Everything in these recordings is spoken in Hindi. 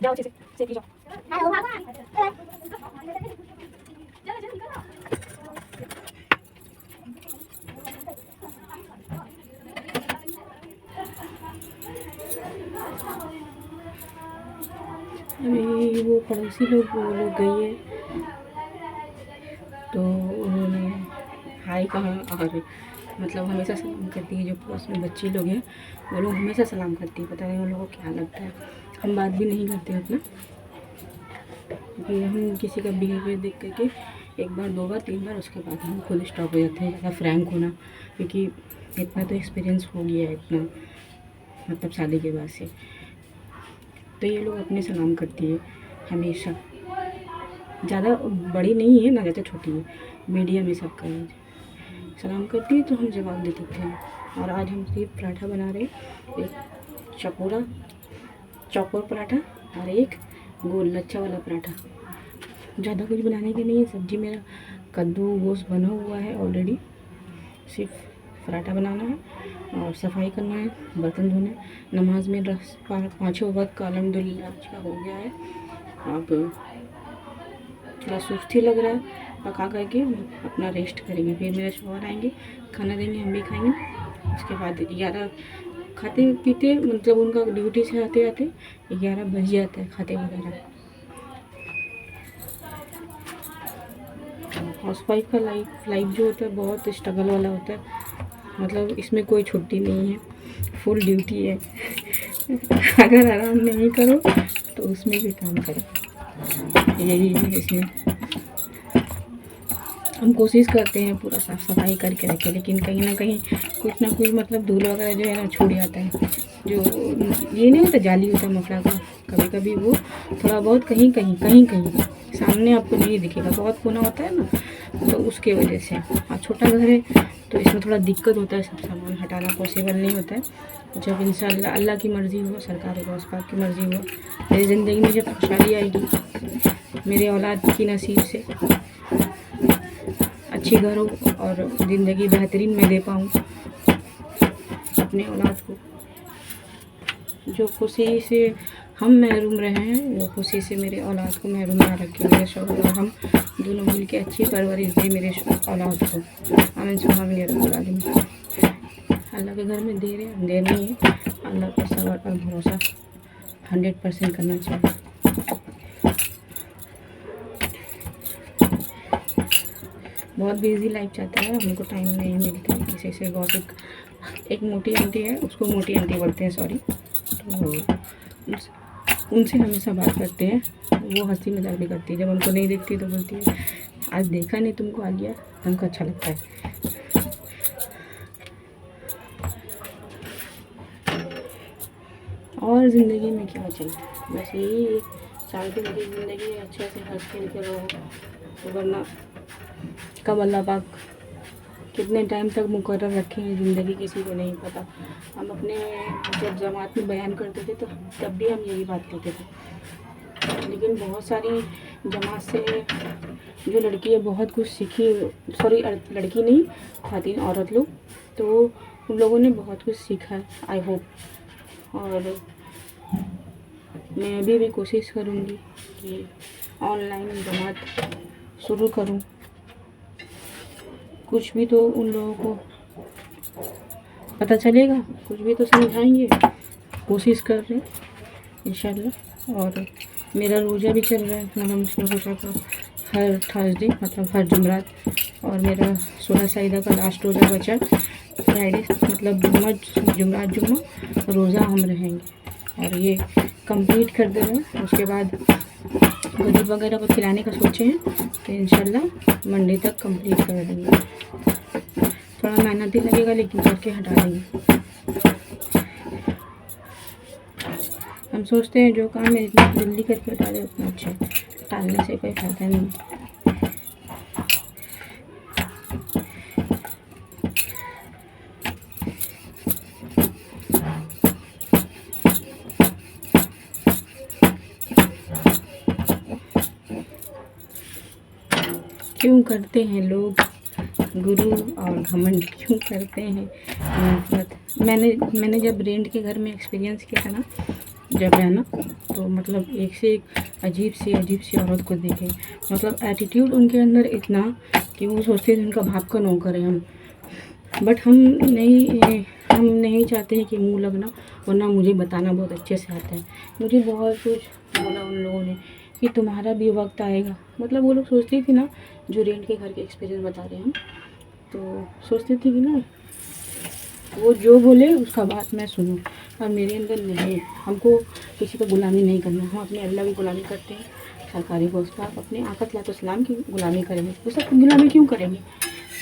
जाओ अच्छे से जाओ। अभी वो पड़ोसी लोग गई है तो उन्होंने हाय कहा और मतलब हमेशा सलाम करती है। जो पड़ोस में बच्चे लोग हैं वो लोग हमेशा सलाम करती है। पता नहीं उन लोगों को क्या लगता है। हम बात भी नहीं करते अपना, क्योंकि हम किसी का बिहेवियर देख करके एक बार दो बार तीन बार उसके बाद हम खुद स्टॉप हो जाते हैं ज़्यादा फ्रैंक होना, क्योंकि इतना तो एक्सपीरियंस हो गया है इतना, मतलब शादी के बाद से। तो ये लोग अपने सलाम करती है हमेशा, ज़्यादा बड़ी नहीं है ना ज़्यादा छोटी है, मीडियम है सबका एज। सलाम करती है तो हम जवाब दे देते हैं। और आज हम सिर्फ पराठा बना रहे हैं, एक चौकोर पराठा और एक गोल लच्छा वाला पराठा। ज़्यादा कुछ बनाने के नहीं है। सब्जी मेरा कद्दू गोश्त बना हुआ है ऑलरेडी, सिर्फ पराठा बनाना है और सफाई करना है, बर्तन धोने। नमाज में 5 वक्त का अल्हम्दुलिल्लाह अच्छा हो गया है। अब थोड़ा सुस्ती लग रहा है, पका करके अपना रेस्ट करेंगे। फिर मेरे शौहर आएंगे, खाना देंगे, हम भी खाएंगे। उसके बाद 11 खाते पीते, मतलब उनका ड्यूटी से आते आते 11 बज जाता है खाते वगैरह। हाउसवाइफ का लाइफ जो होता है बहुत स्ट्रगल वाला होता है, मतलब इसमें कोई छुट्टी नहीं है, फुल ड्यूटी है। अगर आराम नहीं करो तो उसमें भी काम करो, यही है इसमें। हम कोशिश करते हैं पूरा साफ़ सफाई करके रखें, लेकिन कहीं ना कहीं कुछ ना कुछ मतलब धूल वगैरह जो है ना छूट जाता है। जो ये नहीं होता जाली होता है मफला का, कभी कभी वो थोड़ा बहुत कहीं सामने आपको नहीं दिखेगा, बहुत कोना होता है ना, तो उसके वजह से। हाँ, छोटा घर है तो इसमें थोड़ा दिक्कत होता है, सब सामान हटाना पॉसिबल नहीं होता है। जब इंशाअल्लाह अल्लाह की मर्ज़ी हो, सरकार गौस पाक की मर्ज़ी हो, मेरी ज़िंदगी में जब खुशहाली आएगी, मेरे औलाद की नसीब से अच्छी घर हो और ज़िंदगी बेहतरीन में दे पाऊँ अपने औलाद को। जो खुशी से हम महरूम रहे हैं वो खुशी से मेरे औलाद को महरूम ना रखे। मेरे शौहर और हम दोनों मिल के अच्छी परवरिश दें मेरे औलाद को। आमीन सुम्मा आमीन या रब्बल आलमीन। अल्लाह के घर में दे रहे हैं, दे नहीं है, अल्लाह पर सब्र और भरोसा 100% करना चाहिए। बहुत बिजी लाइफ चलता है, हमको टाइम नहीं मिलता है किसी से गॉसिप। एक मोटी आंटी है, उसको मोटी आंटी बोलते हैं, सॉरी, तो उनसे हमेशा बात करते हैं। वो हंसी मजाक भी करती है, जब उनको नहीं देखती तो बोलती है आज देखा नहीं तुमको आ गया, हमको अच्छा लगता है। और ज़िंदगी में क्या चलता है, बस यही चाहती मेरी ज़िंदगी अच्छे से हंस खेल के रहो, वरना कब अल्लाह पाक कितने टाइम तक मुकर्रर रखेंगे ज़िंदगी किसी को नहीं पता। हम अपने जब जमात में बयान करते थे तो तब भी हम यही बात कहते थे, लेकिन बहुत सारी जमात से जो लड़की है बहुत कुछ सीखी, सॉरी लड़की नहीं, खातिन औरत लोग, तो उन लोगों ने बहुत कुछ सीखा है, आई होप। और मैं भी कोशिश करूँगी कि ऑनलाइन जमात शुरू करूँ, कुछ भी तो उन लोगों को पता चलेगा, कुछ भी तो समझाएंगे। कोशिश कर रहे हैं इंशाल्लाह। और मेरा रोज़ा भी चल रहा है खाना मुस्लिम रोज़ा का, हर थर्सडे मतलब हर जुमरात, और मेरा 16 साइदा का लास्ट रोज़ा बचा फ्राइडे, मतलब जुमरात जुम्मा रोज़ा हम रहेंगे और ये कंप्लीट कर दे रहे हैं। उसके बाद गरीब वगैरह को खिलाने का सोचे हैं, तो इंशाल्लाह मंडे तक कंप्लीट कर देंगे। थोड़ा मेहनत ही लगेगा लेकिन करके हटा देंगे। हम सोचते हैं जो काम है इतना जल्दी करके टाले उतना अच्छा है, टालने से कोई फायदा नहीं। क्यों करते हैं लोग गुरु और घमंड, क्यों करते हैं नफरत। मैंने जब रेंट के घर में एक्सपीरियंस किया था ना, जब रहना, तो मतलब एक से एक अजीब सी औरत को देखे, मतलब एटीट्यूड उनके अंदर इतना कि वो सोचते थे उनका बाप का नौकर है हम। बट हम नहीं चाहते हैं कि मुंह लगना, वरना मुझे बताना बहुत अच्छे से आता है। मुझे बहुत कुछ बोला उन लोगों ने कि तुम्हारा भी वक्त आएगा। मतलब वो लोग सोचती थी ना, जो रेंट के घर के एक्सपीरियंस बता रहे हैं हम, तो सोचती थी कि ना वो जो बोले उसका बात मैं सुनूं, और मेरे अंदर नहीं, हमको किसी का गुलामी नहीं करना। हम अपने अल्लाह की गुलामी करते हैं, सरकारी बॉस का, अपने आका सलाम की गुलामी करेंगे, वो सब गुलामी क्यों करेंगे।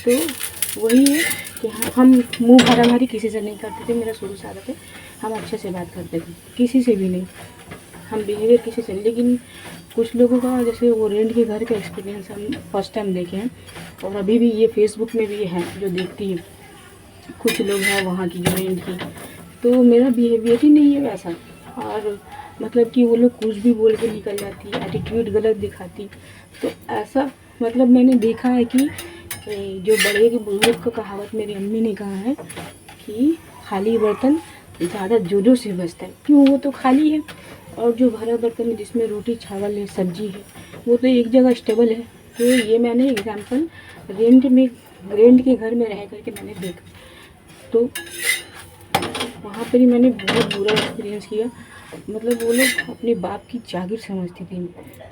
तो वही है कि हम मुँह भराभरी किसी से नहीं करते थे। मेरा शुरू से आदत है, हम अच्छे से बात करते थे, किसी से भी नहीं, हम बिहेवियर किसी से। लेकिन कुछ लोगों का, जैसे वो रेंट के घर का एक्सपीरियंस हम फर्स्ट टाइम देखे हैं, और अभी भी ये फेसबुक में भी है जो देखती है, कुछ लोग हैं वहाँ की जो रेंट की, तो मेरा बिहेवियर ही नहीं है वैसा। और मतलब कि वो लोग कुछ भी बोल के निकल जाती, एटीट्यूड गलत दिखाती। तो ऐसा मतलब मैंने देखा है कि जो बड़े के बुजुर्ग का कहावत मेरी अम्मी ने कहा है कि खाली बर्तन ज़्यादा जोरों से बजता है। क्यों, वो तो खाली है, और जो भरा बर्तन है जिसमें रोटी चावल है सब्जी है, वो तो एक जगह स्टेबल है। तो ये मैंने एग्जाम्पल रेंट के घर में रह करके मैंने देखा। तो वहाँ पर ही मैंने बहुत बुरा एक्सपीरियंस किया। मतलब वो लोग अपने बाप की जागीर समझती थी,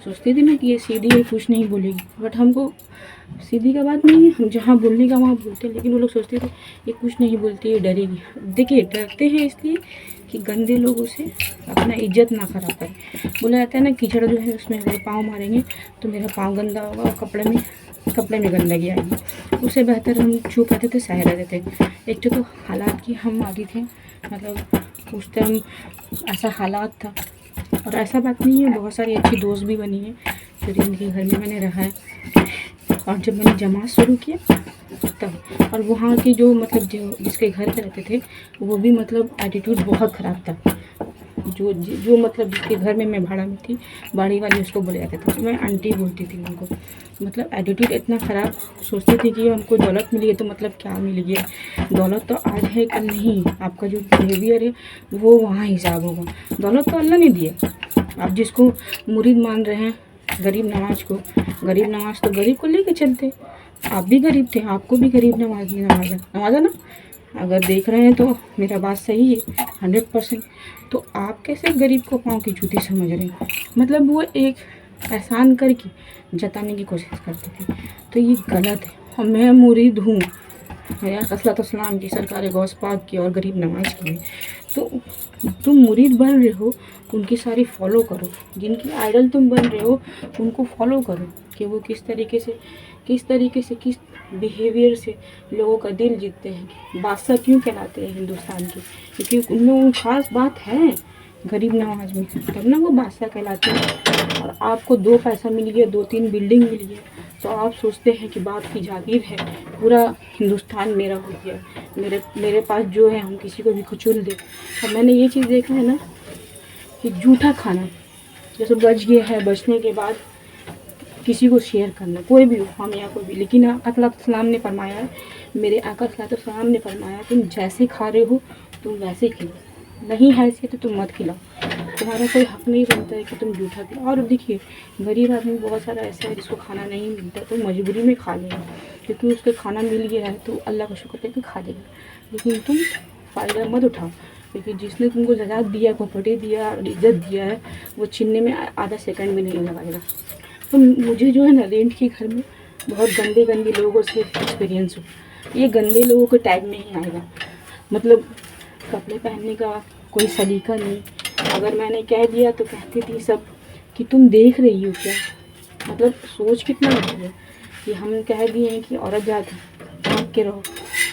सोचती थी ना कि ये सीधी है, कुछ नहीं बोलेगी। बट हमको सीधी का बात नहीं है, हम जहाँ बोलने का वहाँ बोलते हैं, लेकिन वो लोग सोचते थे ये कुछ नहीं बोलती, ये डरेगी। देखिए, डरते हैं इसलिए कि गंदे लोगों से अपना इज्जत ना खराब करें। बोला जाता है ना, कीचड़ जो है उसमें अगर पाँव मारेंगे तो मेरा पाँव गंदा होगा और कपड़े में गंदगी आएगी। उससे बेहतर हम चुप रहते थे, सह रहते थे। एक तो हालात की हम आदि थे, मतलब उस टाइम ऐसा हालात था। और ऐसा बात नहीं है, बहुत सारी अच्छी दोस्त भी बनी है फिर इनके घर में मैंने रहा है। और जब मैंने जमात शुरू किया तब, और वहाँ की जो मतलब जो जिसके घर पे रहते थे, वो भी मतलब एटीट्यूड बहुत ख़राब था। जो मतलब जिसके घर में मैं भाड़ा में थी, बाड़ी वाली उसको बोले जाते थे, तो मैं आंटी बोलती थी उनको। मतलब एटीट्यूड इतना ख़राब, सोचती थी कि हमको दौलत मिली है तो मतलब क्या मिली है, दौलत तो आज है कल नहीं, आपका जो बिहेवियर है वो वहाँ हिसाब होगा। दौलत तो अल्लाह ने दी है, आप जिसको मुरीद मान रहे हैं, गरीब नवाज को, गरीब नवाज तो गरीब को लेके चलते। आप भी गरीब थे, आपको भी गरीब नवाजा ना। अगर देख रहे हैं तो मेरा बात सही है 100%। तो आप कैसे गरीब को पाँव की जूती समझ रहे हैं। मतलब वो एक एहसान करके जताने की कोशिश करते थे, तो ये गलत है। और मैं मुरीद हूँ असलाम की, सरकार गौस पाक की और गरीब नवाज की। तो तुम मुरीद बन रहे हो, उनकी सारी फॉलो करो, जिनकी आइडल तुम बन रहे हो उनको फॉलो करो कि वो किस तरीके से किस बिहेवियर से लोगों का दिल जीतते हैं। बादशाह क्यों कहलाते हैं हिंदुस्तान के, क्योंकि उनमें वो खास बात है गरीब नवाज में, तब ना वो बादशाह कहलाते हैं। और आपको 2 पैसा मिल गया, 2-3 बिल्डिंग मिल गया, तो आप सोचते हैं कि बाप की जागीर है, पूरा हिंदुस्तान मेरा हो गया, मेरे पास जो है हम किसी को भी कुचल दे। और मैंने ये चीज़ देखा है ना कि झूठा खाना, जैसे बच गया है, बचने के बाद किसी को शेयर करना, कोई भी हो, हम या कोई भी। लेकिन आका सलाम ने फरमाया है, मेरे आका सलाम ने फरमाया, तुम जैसे खा रहे हो तुम वैसे खिलाओ, नहीं हैसियत तो तुम मत खिलाओ। तुम्हारा कोई हक नहीं बनता है कि तुम जूठा खिलाओ। और देखिए, गरीब आदमी बहुत सारा ऐसा है जिसको खाना नहीं मिलता, तो मजबूरी में खा लेगा, क्योंकि उसको खाना मिल गया है तो अल्लाह का शुक्र करके खा लेगा। लेकिन तुम फ़ायदा मत उठाओ, क्योंकि जिसने तुमको ज़रात दिया, प्रॉपर्टी दिया और इज़्ज़त दिया है, वो छीनने में आधा सेकंड भी नहीं लगाएगा। तो मुझे जो है ना, रेंट के घर में बहुत गंदे लोगों से एक्सपीरियंस हो। ये गंदे लोगों के टाइप में ही आएगा, मतलब कपड़े पहनने का कोई सलीका नहीं। अगर मैंने कह दिया तो कहती थी सब कि तुम देख रही हो क्या, मतलब सोच कितना होती है कि हम कह दिए हैं कि औरत जात भाग के रहो।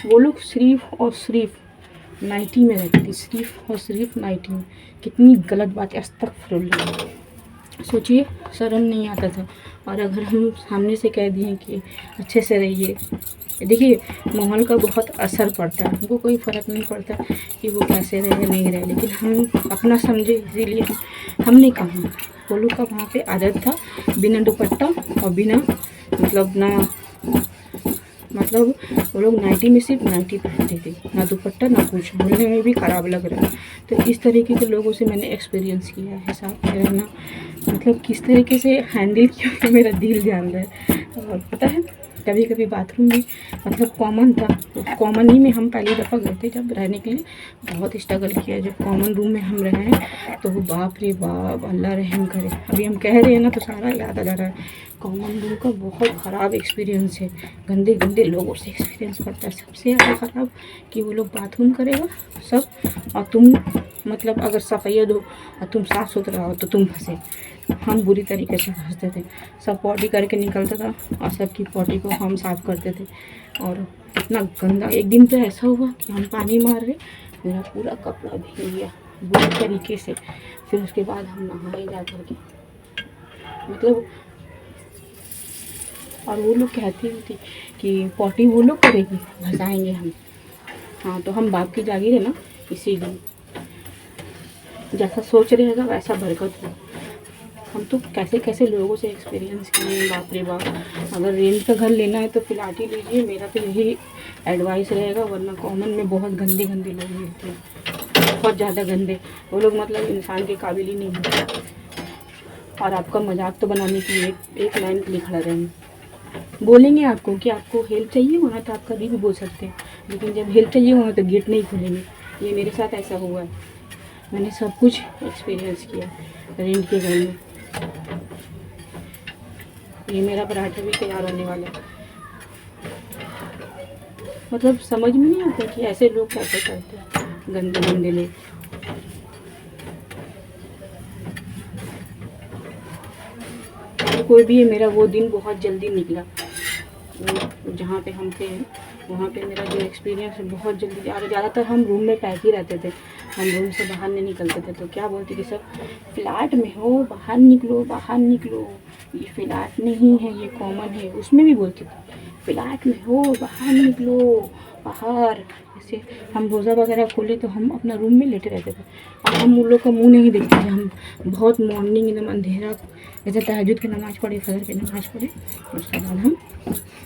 वो लोग सिर्फ और सिर्फ नाइटी में रहती थी, सिर्फ और सिर्फ नाइटी में। कितनी गलत बात है, अस्तगफुरुल्लाह। सोचिए, शर्म नहीं आता था। और अगर हम सामने से कह दिए कि अच्छे से रहिए, देखिए माहौल का बहुत असर पड़ता है, हमको कोई फ़र्क नहीं पड़ता कि वो कैसे रहे नहीं रहे, लेकिन हम अपना समझे, इसीलिए हमने कहा। वो लोग का वहाँ पे आदत था बिना दुपट्टा और बिना मतलब वो लोग नाइटी में सिर्फ नाइटी पहनते थे, ना दुपट्टा ना कुछ, बोलने में भी ख़राब लग रहा है। तो इस तरीके के लोगों से मैंने एक्सपीरियंस किया है साथ में रहना, मतलब किस तरीके से हैंडल किया कि मेरा दिल जान रहा है। और पता है, कभी कभी बाथरूम भी मतलब कॉमन था, कॉमन ही में हम पहली दफ़ा गए थे जब रहने के लिए, बहुत स्ट्रगल किया। जब कॉमन रूम में हम रहे हैं तो बाप रे बाप, अल्लाह रहम करे। अभी हम कह रहे हैं ना तो सारा याद आ जा रहा है। कॉमन रूम का बहुत ख़राब एक्सपीरियंस है, गंदे गंदे लोगों से एक्सपीरियंस पड़ता है। सबसे ज़्यादा ख़राब कि वो लोग बाथरूम करेगा सब, और तुम मतलब अगर सफ़ैयद हो और तुम साफ़ सुथरा हो तो तुम फंसे। हम बुरी तरीके से फंसते थे। सब पॉटी करके निकलता था और सबकी पॉटी को हम साफ़ करते थे। और इतना गंदा, एक दिन तो ऐसा हुआ कि हम पानी मार रहे, मेरा पूरा कपड़ा भीग गया बुरी तरीके से। फिर उसके बाद हम नहाए जा कर के, मतलब। और वो लोग कहती थी कि पॉटी वो लोग करेगी, भसाएंगे हम। हाँ, तो हम बाप की जागीर है ना, इसीलिए जैसा सोच रहेगा वैसा बरकत हो। हम तो कैसे कैसे लोगों से एक्सपीरियंस किए, बाप रे बाप। अगर रेंट का घर लेना है तो फ्लैट ही लीजिए, मेरा तो यही एडवाइस रहेगा। वरना कॉमन में बहुत गंदे गंदे लोग मिलते हैं, बहुत ज़्यादा गंदे। वो लोग मतलब इंसान के काबिल ही नहीं होते, और आपका मजाक तो बनाने की एक लाइन के लिए खड़ा रहेंगे। बोलेंगे आपको कि आपको हेल्प चाहिए होना तो आप कभी भी बोल सकते हैं, लेकिन जब हेल्प चाहिए होना तो गेट नहीं खोलेंगे। ये मेरे साथ ऐसा हुआ है, मैंने सब कुछ एक्सपीरियंस किया रेंट के घर में। ये मेरा पराठा भी तैयार होने वाला है। मतलब समझ में नहीं आता कि ऐसे लोग कैसे करते हैं, गंदे गंदे लोग। कोई भी है, मेरा वो दिन बहुत जल्दी निकला। जहाँ पे हम थे वहाँ पे मेरा जो एक्सपीरियंस है बहुत जल्दी। और ज़्यादातर हम रूम में पैक ही रहते थे, हम रूम से बाहर नहीं निकलते थे। तो क्या बोलते कि सब फ्लैट में हो, बाहर निकलो बाहर निकलो, ये फ्लैट नहीं है ये कॉमन है। उसमें भी बोलते थे फ्लैट में हो, बाहर निकलो बाहर। जैसे हम रोज़ा वगैरह खोले तो हम अपना रूम में लेटे रहते थे, और हम उन लोग का मुँह नहीं देखते थे। हम बहुत मॉर्निंग एकदम अंधेरा, जैसे तहज्जुद की नमाज़ पढ़े, फजर की नमाज़ पढ़े, उसके बाद हम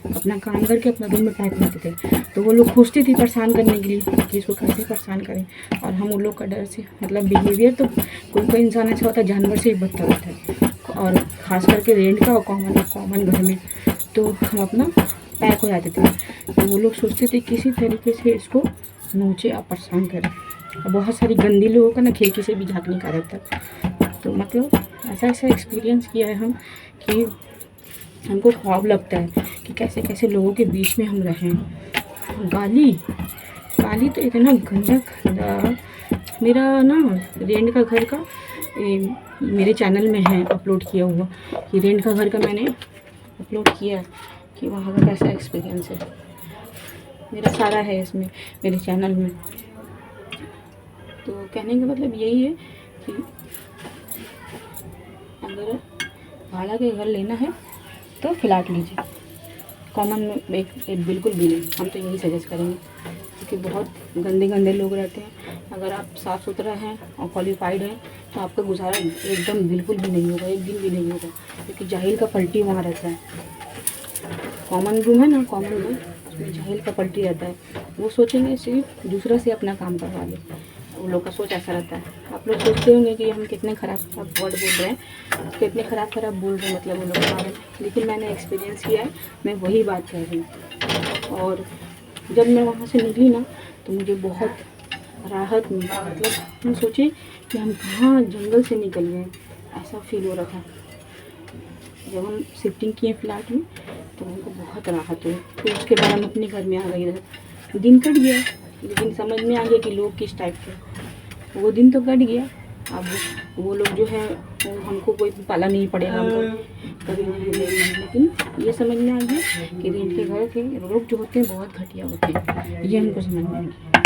अपना काम करके अपना रूम में पैक रहते थे। तो वो लोग खोजते थे परेशान करने के लिए कि इसको कैसे परेशान करें। और हम उन लोग का डर से, मतलब बिहेवियर तो कोई कोई इंसान ऐसा होता है जानवर से ही बदतर होता है, और ख़ास करके रेंट का और कॉमन घर में तो हम अपना पैक हो जाते थे। तो वो लोग सोचते थे किसी तरीके से इसको नोचे और परेशान करें। और बहुत सारी गंदी लोगों का ना खिड़की से भी झाँकने का रहता है। तो मतलब ऐसा एक्सपीरियंस किया है हम कि हमको ख्वाब लगता है कि कैसे कैसे लोगों के बीच में हम रहें। गाली तो इतना गंदा। मेरा ना रेंट का घर का मेरे चैनल में है अपलोड किया हुआ, कि रेंट का घर का मैंने अपलोड किया है कि वहाँ का कैसा एक्सपीरियंस है। मेरा सारा है इसमें मेरे चैनल में। तो कहने का मतलब यही है कि अगर भाड़ा के घर लेना है तो फ्लैट लीजिए, कॉमन में एक बिल्कुल भी नहीं। हम तो यही सजेस्ट करेंगे, क्योंकि बहुत गंदे लोग रहते हैं। अगर आप साफ़ सुथरा हैं और क्वालिफाइड हैं तो आपका गुजारा एकदम बिल्कुल भी नहीं होगा, एक दिन भी नहीं होगा, क्योंकि जाहिल का पलटी वहाँ रहता है। कॉमन रूम है ना, कॉमन रूम, उसमें जाहिल का पलटी रहता है। वो सोचेंगे सिर्फ दूसरा से अपना काम करवा ले, उन लोग का सोच ऐसा रहता है। आप लोग सोचते होंगे कि हम कितने ख़राब वर्ड बोल रहे हैं, कितने ख़राब बोल रहे हैं, मतलब उन लोग के बारे में। लेकिन मैंने एक्सपीरियंस किया है, मैं वही बात कह रही हूँ। और जब मैं वहाँ से निकली ना तो मुझे बहुत राहत मिली। मतलब हम सोचे कि हम कहाँ जंगल से निकल गए, ऐसा फील हो रहा था। जब हम शिफ्टिंग किए फ्लैट में तो हमको बहुत राहत हुई। फिर उसके बाद हम अपने घर में आ गए। इधर दिन कट गया, लेकिन समझ में आ गया कि लोग किस टाइप के। वो दिन तो कट गया, अब वो लोग जो है वो हमको कोई पाला नहीं पड़ेगा, हमको कभी नहीं मिलेंगे। लेकिन ये समझ में आ गया कि रेंट के घर के लोग जो होते हैं बहुत घटिया होते हैं, ये हमको समझ में आ गया।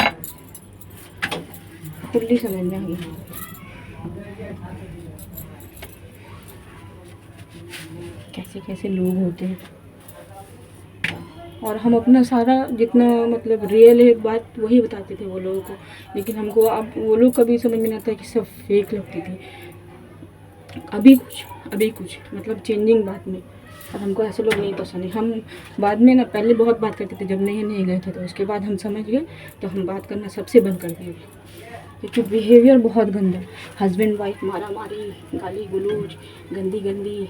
फुल्ली समझ में आ गया कैसे कैसे लोग होते हैं। और हम अपना सारा जितना मतलब रियल है बात वही बताते थे वो लोगों को, लेकिन हमको अब वो लोग कभी समझ में नहीं आता कि सब फेक लगती थी। अभी कुछ मतलब चेंजिंग बात में। और हमको ऐसे लोग नहीं पसंद है। हम बाद में ना पहले बहुत बात करते थे जब नए नए गए थे, तो उसके बाद हम समझ गए तो हम बात करना सबसे बंद कर दिए, क्योंकि बिहेवियर बहुत गंदा। हस्बैंड वाइफ मारा मारी, गाली गलौज, गंदी गंदी,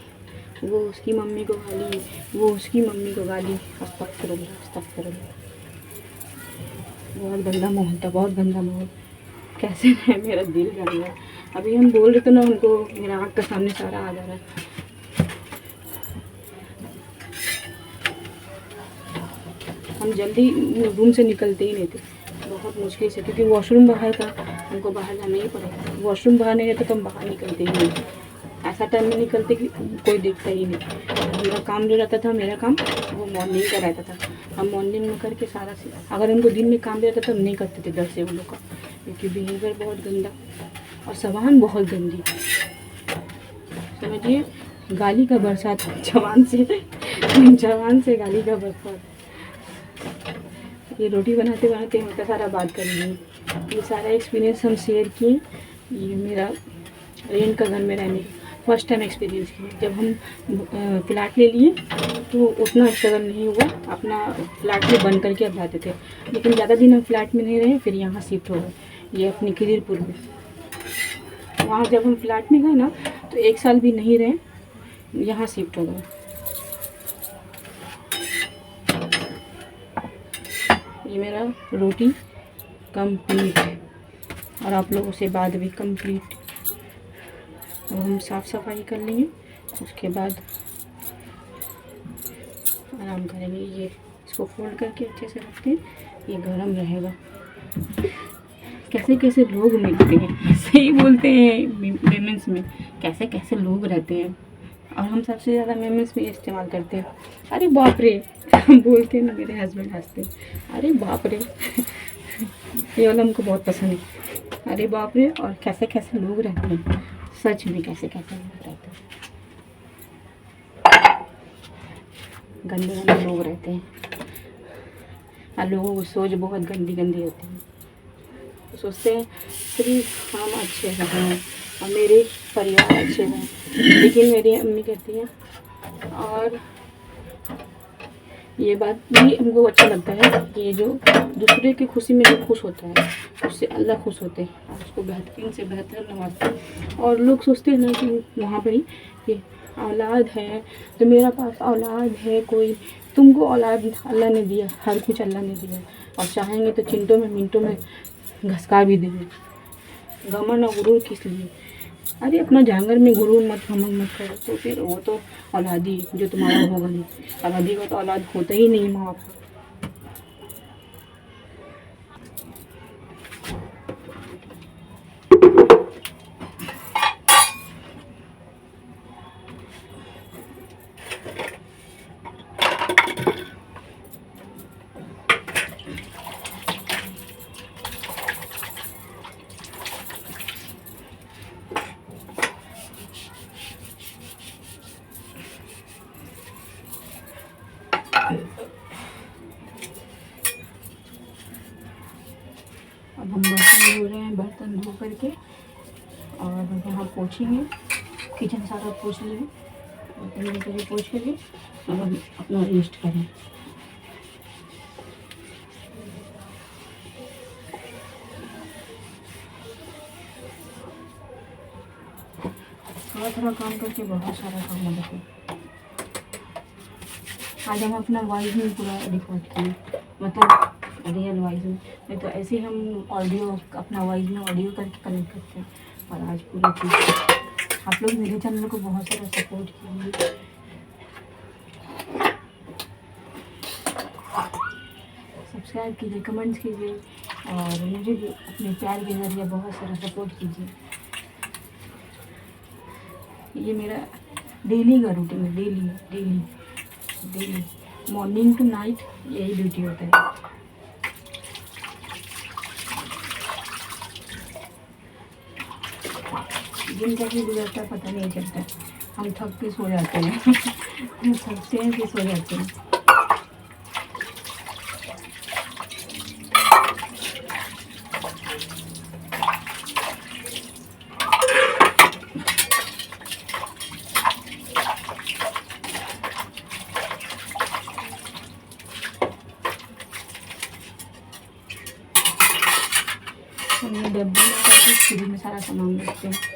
वो उसकी मम्मी को गाली, वो उसकी मम्मी को गाली। अस्तगफिरुल्लाह। बहुत गंदा माहौल था, बहुत गंदा माहौल। कैसे है मेरा दिल कर गया। अभी हम बोल रहे थे ना, उनको मेरा आँख के सामने सारा आ जा रहा है। हम जल्दी रूम से निकलते ही नहीं थे, बहुत मुश्किल से, क्योंकि वॉशरूम बाहर था, हमको बाहर जाना ही पड़ेगा। वॉशरूम बाहर नहीं रहता तो हम बाहर निकलते ही नहीं थे। ऐसा टाइम में निकलते कि कोई देखता ही नहीं। मेरा काम जो रहता था, मेरा काम वो मॉर्निंग का रहता था। हम मॉर्निंग में करके सारा अगर हमको दिन में काम रहता तो हम नहीं करते थे डर से उन लोग का, क्योंकि बिहेवियर बहुत गंदा और सामान बहुत गंदी। समझिए गाली का बरसात, जवान से गाली का बरसात। ये रोटी बनाते बनाते हम इतना सारा बात करेंगे। ये सारा एक्सपीरियंस हम शेयर किए। ये मेरा रेंट का घर में रहने का फर्स्ट टाइम एक्सपीरियंस किया। जब हम फ्लैट ले लिए तो उतना स्ट्रगल नहीं हुआ, अपना फ्लैट में बंद करके अब जाते थे। लेकिन ज़्यादा दिन हम फ्लैट में नहीं रहे, फिर यहाँ शिफ्ट हो गए, ये अपनी खिदिरपुर में। वहाँ जब हम फ्लैट में गए ना तो 1 साल भी नहीं रहे, यहाँ शिफ्ट हो गए। ये मेरा रोटी कंप्लीट और आप लोगों से बाद भी कंप्लीट। अब हम साफ़ सफाई कर लेंगे, उसके बाद आराम करेंगे। ये इसको फोल्ड करके अच्छे से रखते हैं, ये गरम रहेगा। कैसे कैसे लोग मिलते हैं, सही बोलते हैं मेमेंस में कैसे कैसे लोग रहते हैं, और हम सबसे ज़्यादा मेमेंस में इस्तेमाल करते हैं। अरे बाप रे बोलते हैं ना, मेरे हस्बैंड हंसते हैं, अरे बाप रे ये वाला हमको बहुत पसंद है। अरे बाप रे, और कैसे कैसे लोग रहते हैं, सच में कैसे कैसे लोग रहते हैं, गंदे गंदे लोग रहते हैं। और लोगों की सोच बहुत गंदी गंदी होती है। सोचते हैं सिर्फ हम अच्छे रहें और मेरे परिवार अच्छे रहें, लेकिन मेरी अम्मी कहती है, और ये बात भी हमको अच्छा लगता है कि ये जो दूसरे की खुशी में जो खुश होता है उससे अल्लाह खुश होते हैं और उसको बेहतरीन से बेहतर नवाजते हैं। और लोग सोचते हैं ना कि वहाँ पर ही कि औलाद है तो मेरा पास औलाद है कोई, तुमको औलाद अल्लाह ने दिया, हर कुछ अल्लाह ने दिया, और चाहेंगे तो चिंटों में मिनटों में घसका भी देंगे। घमंड और गुरूर किस लिए? अरे अपना जानवर में गुरूर मत घमंड मत करो, तो फिर वो तो औलादी जो तुम्हारा होगा नहीं, औलादी का तो औलाद होता ही नहीं माँ बाप का। अब हम बर्तन धो रहे हैं, बर्तन धो करके और यहाँ पोछेंगे, किचन सारा पोछ लेंगे, बर्तन धो करके पोछ करके अब हम अपना रेस्ट करें। थोड़ा थोड़ा काम करके बहुत सारा काम हो जाता है। आज हम अपना वॉइस में पूरा रिकॉर्ड किए, मतलब रियल वॉइस में, नहीं तो ऐसे हम ऑडियो अपना वॉइस में ऑडियो करके कनेक्ट करते हैं। और आज पूरी चीज़ आप लोग मेरे चैनल को बहुत सारा सपोर्ट कीजिए, सब्सक्राइब कीजिए, कमेंट्स कीजिए और मुझे भी अपने प्यार के ज़रिए बहुत सारा सपोर्ट कीजिए। ये मेरा डेली का रूटीन है, डेली मॉर्निंग टू नाइट यही ड्यूटी होता है। दिन कैसे गुजरता है पता नहीं चलता। हम थक के सो जाते हैं हम थकते हैं फिर सो जाते हैं। ये डब्बे में सब फ्रिज में सारा सामान रखते हैं।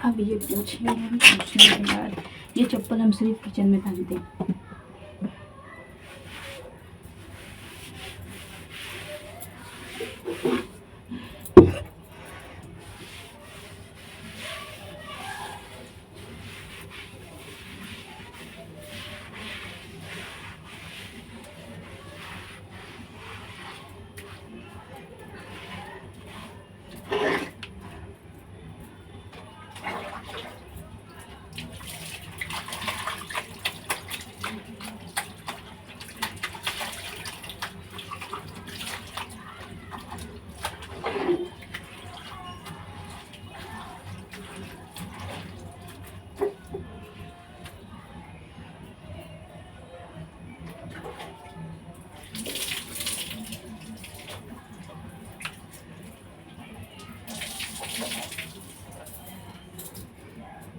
अब ये पोछे हैं, पोछने के बाद ये चप्पल हम सिर्फ किचन में पहनते हैं।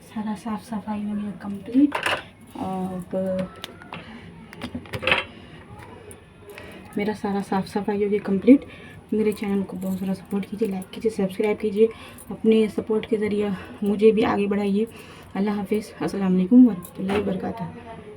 सारा साफ सफाई हो गया कंप्लीट। अब मेरा सारा साफ सफाई हो गया कंप्लीट। मेरे चैनल को बहुत सारा सपोर्ट कीजिए, लाइक कीजिए, सब्सक्राइब कीजिए। अपने सपोर्ट के ज़रिए मुझे भी आगे बढ़ाइए। अल्लाह हाफिज़। अस्सलाम वालेकुम व रहमतुल्लाहि व बरकातहू।